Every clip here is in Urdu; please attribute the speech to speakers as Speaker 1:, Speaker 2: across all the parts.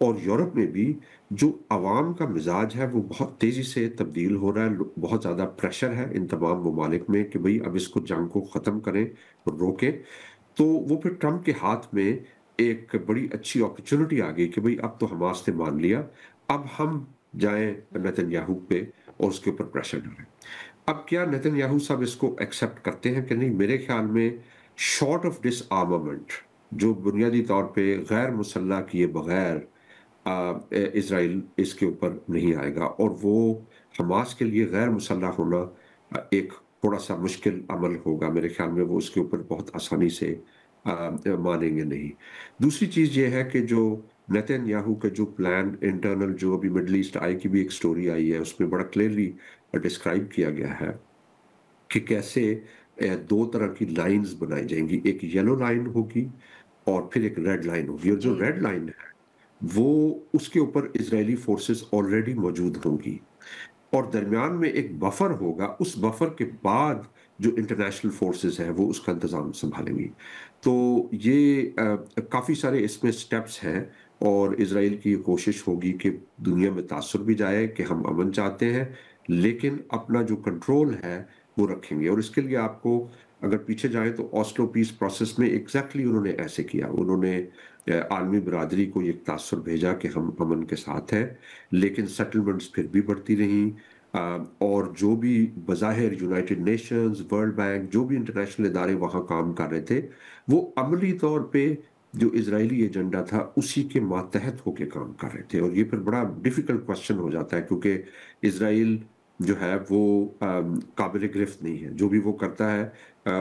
Speaker 1: اور یورپ میں بھی جو عوام کا مزاج ہے وہ بہت تیزی سے تبدیل ہو رہا ہے، بہت زیادہ پریشر ہے ان تمام ممالک میں کہ بھئی اب اس کو جنگ کو ختم کریں، روکیں۔ تو وہ پھر ٹرمپ کے ہاتھ میں ایک بڑی اچھی اپرچونٹی آ گئی کہ بھئی اب تو حماس نے مان لیا، اب ہم جائیں نیتن یاہو پہ اور اس کے اوپر پریشر ڈالیں۔ اب کیا نیتن یاہو صاحب اس کو ایکسپٹ کرتے ہیں کہ نہیں؟ میرے خیال میں شارٹ آف ڈس آرمامنٹ، جو بنیادی طور پہ غیر مسلح کیے بغیر اسرائیل اس کے اوپر نہیں آئے گا، اور وہ حماس کے لیے غیر مسلح ہونا ایک تھوڑا سا مشکل عمل ہوگا۔ میرے خیال میں وہ اس کے اوپر بہت آسانی سے مانیں گے نہیں۔ دوسری چیز یہ ہے کہ جو نیتن یاہو کا جو پلان انٹرنل، جو ابھی مڈل ایسٹ آئی کی بھی ایک سٹوری آئی ہے، اس میں بڑا کلیئرلی ڈسکرائب کیا گیا ہے کہ کیسے دو طرح کی لائنز بنائی جائیں گی، ایک یلو لائن ہوگی اور پھر ایک ریڈ لائن ہوگی، اور جو
Speaker 2: جی
Speaker 1: ریڈ لائن ہے وہ اس کے اوپر اسرائیلی فورسز آلریڈی موجود ہوں گی، اور درمیان میں ایک بفر ہوگا، اس بفر کے بعد جو انٹرنیشنل فورسز ہیں وہ اس کا انتظام سنبھالیں گی۔ تو یہ کافی سارے اس میں سٹیپس ہیں، اور اسرائیل کی یہ کوشش ہوگی کہ دنیا میں تاثر بھی جائے کہ ہم امن چاہتے ہیں، لیکن اپنا جو کنٹرول ہے وہ رکھیں گے۔ اور اس کے لیے آپ کو اگر پیچھے جائیں تو آسلو پیس پروسیس میں ایگزیکٹلی انہوں نے ایسے کیا، انہوں نے عالمی برادری کو یہ تاثر بھیجا کہ ہم امن کے ساتھ ہیں، لیکن سیٹلمنٹس پھر بھی بڑھتی رہیں، اور جو بھی بظاہر یونائٹڈ نیشنز، ورلڈ بینک، جو بھی انٹرنیشنل ادارے وہاں کام کر رہے تھے، وہ عملی طور پہ جو اسرائیلی ایجنڈا تھا اسی کے ماتحت ہو کے کام کر رہے تھے۔ اور یہ پھر بڑا ڈیفیکلٹ کوسچن ہو جاتا ہے، کیونکہ اسرائیل جو ہے وہ قابل گرفت نہیں ہے، جو بھی وہ کرتا ہے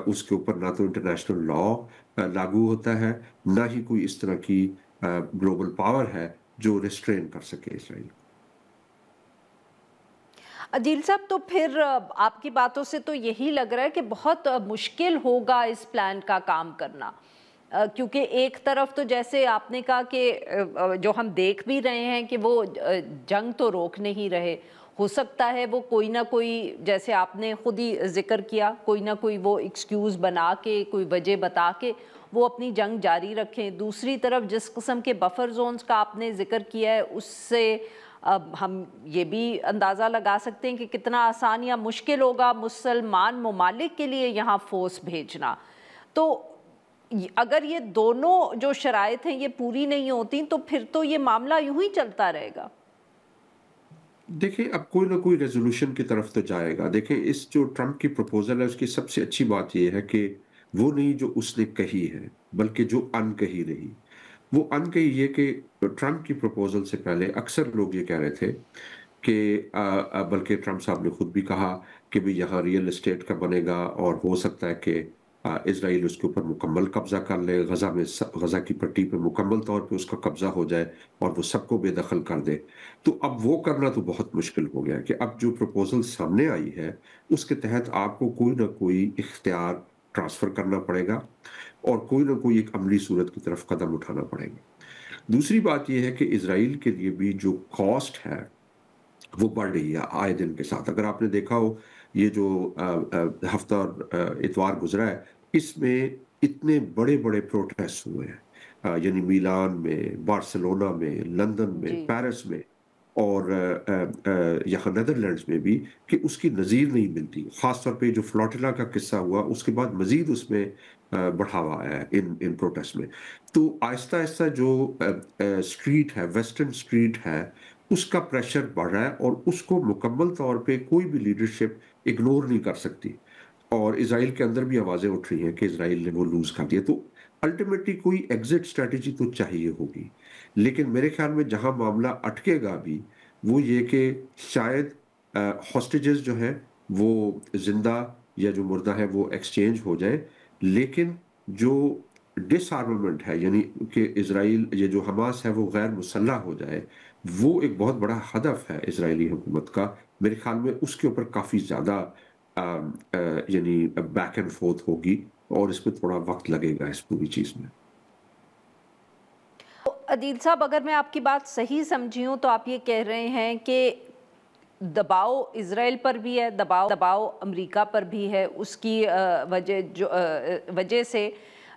Speaker 1: اس کے اوپر نہ تو انٹرنیشنل لا لاگو ہوتا ہے، نہ ہی کوئی اس طرح کی گلوبل پاور ہے جو ریسٹرین کر سکے اسرائیل کو۔
Speaker 2: عدیل صاحب، تو پھر آپ کی باتوں سے تو یہی لگ رہا ہے کہ بہت مشکل ہوگا اس پلان کا کام کرنا، کیونکہ ایک طرف تو جیسے آپ نے کہا کہ جو ہم دیکھ بھی رہے ہیں کہ وہ جنگ تو روک نہیں رہے، ہو سکتا ہے وہ کوئی نہ کوئی، جیسے آپ نے خود ہی ذکر کیا، کوئی نہ کوئی وہ ایکسکیوز بنا کے، کوئی وجہ بتا کے وہ اپنی جنگ جاری رکھیں۔ دوسری طرف جس قسم کے بفر زونز کا آپ نے ذکر کیا ہے، اس سے اب ہم یہ بھی اندازہ لگا سکتے ہیں کہ کتنا آسان یا مشکل ہوگا مسلمان ممالک کے لیے یہاں فورس بھیجنا۔ تو اگر یہ دونوں جو شرائط ہیں یہ پوری نہیں ہوتی تو پھر تو یہ معاملہ یوں ہی چلتا رہے گا۔
Speaker 1: دیکھیں اب کوئی نہ کوئی ریزولوشن کی طرف تو جائے گا۔ دیکھیں اس جو ٹرمپ کی پروپوزل ہے، اس کی سب سے اچھی بات یہ ہے کہ وہ نہیں جو اس نے کہی ہے، بلکہ جو ان کہی رہی۔ وہ ان کہی یہ کہ ٹرمپ کی پروپوزل سے پہلے اکثر لوگ یہ کہہ رہے تھے کہ بلکہ ٹرمپ صاحب نے خود بھی کہا کہ بھی یہاں ریئل اسٹیٹ کا بنے گا، اور ہو سکتا ہے کہ اسرائیل اس کے اوپر مکمل قبضہ کر لے، غزہ کی پٹی پہ مکمل طور پہ اس کا قبضہ ہو جائے اور وہ سب کو بے دخل کر دے۔ تو اب وہ کرنا تو بہت مشکل ہو گیا کہ اب جو پروپوزل سامنے آئی ہے اس کے تحت آپ کو کوئی نہ کوئی اختیار ٹرانسفر کرنا پڑے گا، اور کوئی نہ کوئی ایک عملی صورت کی طرف قدم اٹھانا پڑے گا۔ دوسری بات یہ ہے کہ اسرائیل کے لیے بھی جو کاسٹ ہے وہ بڑھ رہی ہے آئے دن کے ساتھ۔ اگر آپ نے دیکھا ہو یہ جو ہفتہ اور اتوار گزرا ہے، اس میں اتنے بڑے بڑے پروٹیسٹ ہوئے ہیں، یعنی میلان میں، بارسلونا میں، لندن میں،
Speaker 2: جی
Speaker 1: پیرس میں، اور یہاں نیدرلینڈز میں بھی، کہ اس کی نظیر نہیں ملتی۔ خاص طور پہ جو فلوٹیلا کا قصہ ہوا اس کے بعد مزید اس میں بڑھاوا آیا ہے ان پروٹیسٹ میں۔ تو آہستہ آہستہ جو سٹریٹ ہے، ویسٹرن سٹریٹ ہے، اس کا پریشر بڑھ رہا ہے، اور اس کو مکمل طور پہ کوئی بھی لیڈرشپ اگنور نہیں کر سکتی، اور اسرائیل کے اندر بھی آوازیں اٹھ رہی ہیں کہ اسرائیل نے وہ لوز کر دیا۔ تو الٹیمیٹلی کوئی ایگزٹ اسٹریٹجی تو چاہیے ہوگی، لیکن میرے خیال میں جہاں معاملہ اٹکے گا بھی وہ یہ کہ شاید ہاسٹیجز جو ہیں وہ زندہ یا جو مردہ ہے وہ ایکسچینج ہو جائے، لیکن جو ڈس آرممنٹ ہے، یعنی کہ اسرائیل، یہ جو حماس ہے وہ غیر مسلح ہو جائے، وہ ایک بہت بڑا ہدف ہے اسرائیلی حکومت کا۔ میرے خیال میں اس کے اوپر کافی زیادہ یعنی بیک اینڈ فورتھ ہوگی، اور اس میں تھوڑا وقت لگے گا اس پوری چیز میں۔
Speaker 2: عدیل صاحب، اگر میں آپ کی بات صحیح سمجھی ہوں تو آپ یہ کہہ رہے ہیں کہ دباؤ اسرائیل پر بھی ہے، دباؤ امریکہ پر بھی ہے، اس کی وجہ سے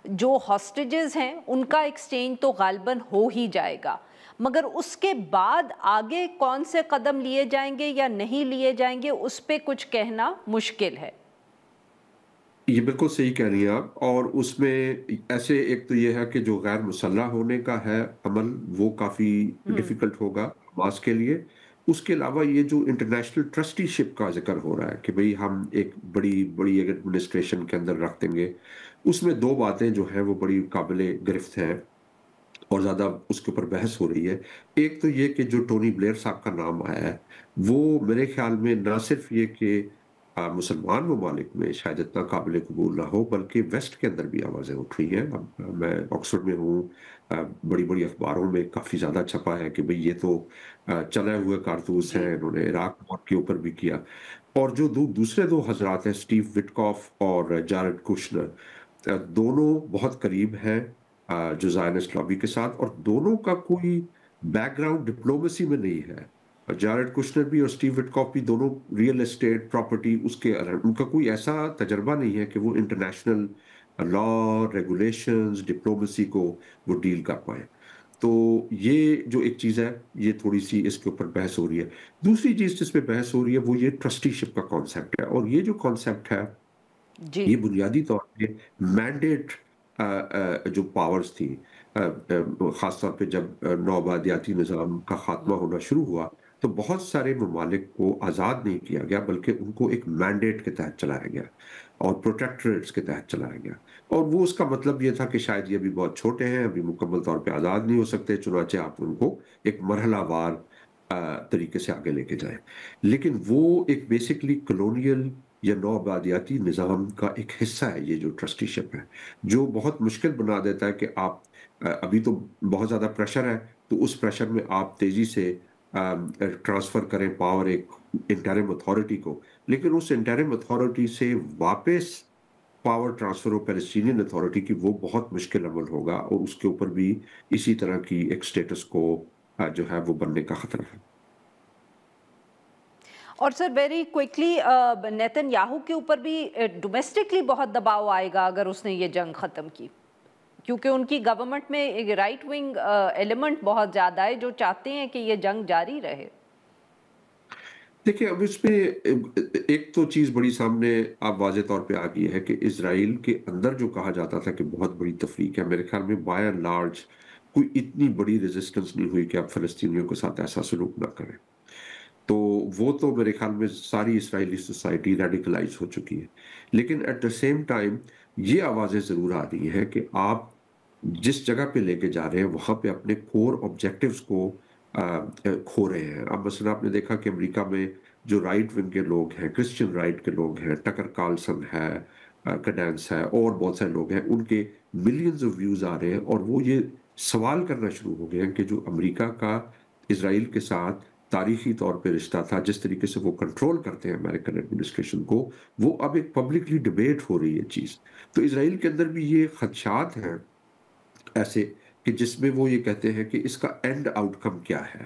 Speaker 2: جو ہاسٹیجز ہیں ان کا ایکسچینج تو غالباً ہو ہی جائے گا، مگر اس کے بعد آگے کون سے قدم لیے جائیں گے یا نہیں لیے جائیں گے اس پہ کچھ کہنا مشکل ہے۔
Speaker 1: یہ بالکل صحیح کہہ رہی ہیں آپ، اور اس میں ایسے ایک تو یہ ہے کہ جو غیر مسلح ہونے کا ہے عمل وہ کافی ڈیفیکلٹ ہوگا حماس کے لیے۔ اس کے علاوہ یہ جو انٹرنیشنل ٹرسٹی شپ کا ذکر ہو رہا ہے کہ بھئی ہم ایک بڑی بڑی ایڈمنسٹریشن کے اندر رکھ دیں گے، اس میں دو باتیں جو ہیں وہ بڑی قابل گرفت ہیں اور زیادہ اس کے اوپر بحث ہو رہی ہے۔ ایک تو یہ کہ جو ٹونی بلیئر صاحب کا نام آیا ہے وہ میرے خیال میں نہ صرف یہ کہ مسلمان ممالک میں شاید اتنا قابل قبول نہ ہو، بلکہ ویسٹ کے اندر بھی آوازیں اٹھ رہی ہیں۔ اب میں آکسفورڈ میں ہوں، بڑی بڑی اخباروں میں کافی زیادہ چھپا ہے کہ بھئی یہ تو چلے ہوئے کارتوس
Speaker 2: جی
Speaker 1: ہیں، انہوں نے عراق وار کے اوپر بھی کیا۔ اور جو دوسرے دو حضرات ہیں سٹیو وٹکاف اور جارڈ کوشنر، دونوں بہت قریب ہیں جو زائنسٹ لابی کے ساتھ، اور دونوں کا کوئی بیک گراؤنڈ ڈپلومیسی میں نہیں ہے۔ جارڈ کشنر بھی اور سٹیو وٹکاف بھی دونوں ریئل اسٹیٹ پراپرٹی اس کے ان کا کوئی ایسا تجربہ نہیں ہے کہ وہ انٹرنیشنل لا ریگولیشنز ڈپلومیسی کو وہ ڈیل کر پائیں۔ تو یہ جو ایک چیز ہے یہ تھوڑی سی اس کے اوپر بحث ہو رہی ہے۔ دوسری چیز جس پہ بحث ہو رہی ہے وہ یہ ٹرسٹی شپ کا کانسیپٹ ہے، اور یہ جو کانسیپٹ ہے
Speaker 2: جی
Speaker 1: یہ بنیادی طور پہ مینڈیٹ جو پاورز تھی، خاص طور پہ جب نوآبادیاتی نظام کا خاتمہ ہونا شروع ہوا تو بہت سارے ممالک کو آزاد نہیں کیا گیا بلکہ ان کو ایک مینڈیٹ کے تحت چلایا گیا اور پروٹیکٹریٹس کے تحت چلایا گیا، اور وہ اس کا مطلب یہ تھا کہ شاید یہ ابھی بہت چھوٹے ہیں، ابھی مکمل طور پہ آزاد نہیں ہو سکتے، چنانچہ آپ ان کو ایک مرحلہ وار طریقے سے آگے لے کے جائیں۔ لیکن وہ ایک بیسکلی کلونیل یا نوآبادیاتی نظام کا ایک حصہ ہے یہ جو ٹرسٹی شپ ہے، جو بہت مشکل بنا دیتا ہے کہ آپ ابھی تو بہت زیادہ پریشر ہے تو اس پریشر میں آپ تیزی سے ٹرانسفر کریں پاور ایک انٹرم اتھارٹی کو، لیکن اس انٹرم اتھارٹی سے واپس پاور ٹرانسفر ہو پیلسٹینین اتھارٹی کی، وہ بہت مشکل عمل ہوگا، اور اس کے اوپر بھی اسی طرح کی ایک سٹیٹس کو جو ہے وہ بننے کا خطرہ ہے۔
Speaker 2: اور سر ویری کوئکلی نیتن یاہو کے اوپر بھی ڈومیسٹکلی بہت دباؤ آئے گا اگر اس نے یہ جنگ ختم کی، کیونکہ ان کی گورنمنٹ میں ایک رائٹ ونگ ایلیمنٹ بہت زیادہ ہے جو چاہتے ہیں کہ یہ جنگ جاری رہے۔
Speaker 1: دیکھیں اب اس میں ایک تو چیز بڑی سامنے اب واضح طور پہ آ گئی ہے کہ اسرائیل کے اندر جو کہا جاتا تھا کہ بہت بڑی تفریق ہے، میرے خیال میں بائی اینڈ لارج کوئی اتنی بڑی ریزسٹنس نہیں ہوئی کہ آپ فلسطینیوں کے ساتھ ایسا سلوک نہ کریں۔ تو وہ تو میرے خیال میں ساری اسرائیلی سوسائٹی ریڈیکلائز ہو چکی ہے، لیکن ایٹ دا سیم ٹائم یہ آوازیں ضرور آ رہی ہیں کہ آپ جس جگہ پہ لے کے جا رہے ہیں وہاں پہ اپنے کور آبجیکٹیوز کو کھو رہے ہیں۔ اب مثلا آپ نے دیکھا کہ امریکہ میں جو رائٹ ونگ کے لوگ ہیں، کرسچن رائٹ کے لوگ ہیں، ٹکر کارلسن ہے، کڈینس ہے، اور بہت سارے لوگ ہیں، ان کے ملینز آف ویوز آ رہے ہیں، اور وہ یہ سوال کرنا شروع ہو گئے ہیں کہ جو امریکہ کا اسرائیل کے ساتھ تاریخی طور پہ رشتہ تھا، جس طریقے سے وہ کنٹرول کرتے ہیں امریکن ایڈمنسٹریشن کو، وہ اب ایک پبلکلی ڈیبیٹ ہو رہی ہے چیز۔ تو اسرائیل کے اندر بھی یہ خدشات ہیں ایسے کہ جس میں وہ یہ کہتے ہیں کہ اس کا اینڈ آؤٹ کم کیا ہے۔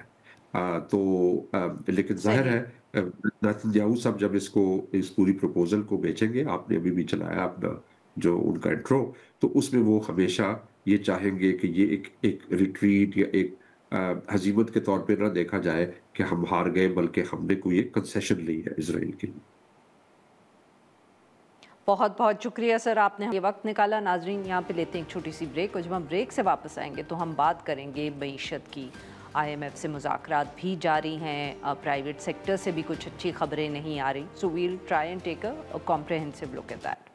Speaker 1: لیکن ظاہر
Speaker 2: صحیح۔
Speaker 1: ہے نیتن یاہو صاحب جب اس پوری پروپوزل کو بیچیں گے، آپ نے ابھی بھی چلایا اپنا جو ان کا انٹرو، تو اس میں وہ ہمیشہ یہ چاہیں گے کہ یہ ایک ریٹریٹ یا ایک ہزیمت کے طور پہ نہ دیکھا جائے کہ ہم ہار گئے، بلکہ ہم نے کوئی ایک کنسیشن لی ہے اسرائیل کے لیے۔
Speaker 2: بہت بہت شکریہ سر، آپ نے یہ وقت نکالا۔ ناظرین یہاں پہ لیتے ہیں ایک چھوٹی سی بریک، اور جب ہم بریک سے واپس آئیں گے تو ہم بات کریں گے معیشت کی۔ IMF سے مذاکرات بھی جاری ہیں، پرائیویٹ سیکٹر سے بھی کچھ اچھی خبریں نہیں آ رہی، so we'll try and take a comprehensive look at that.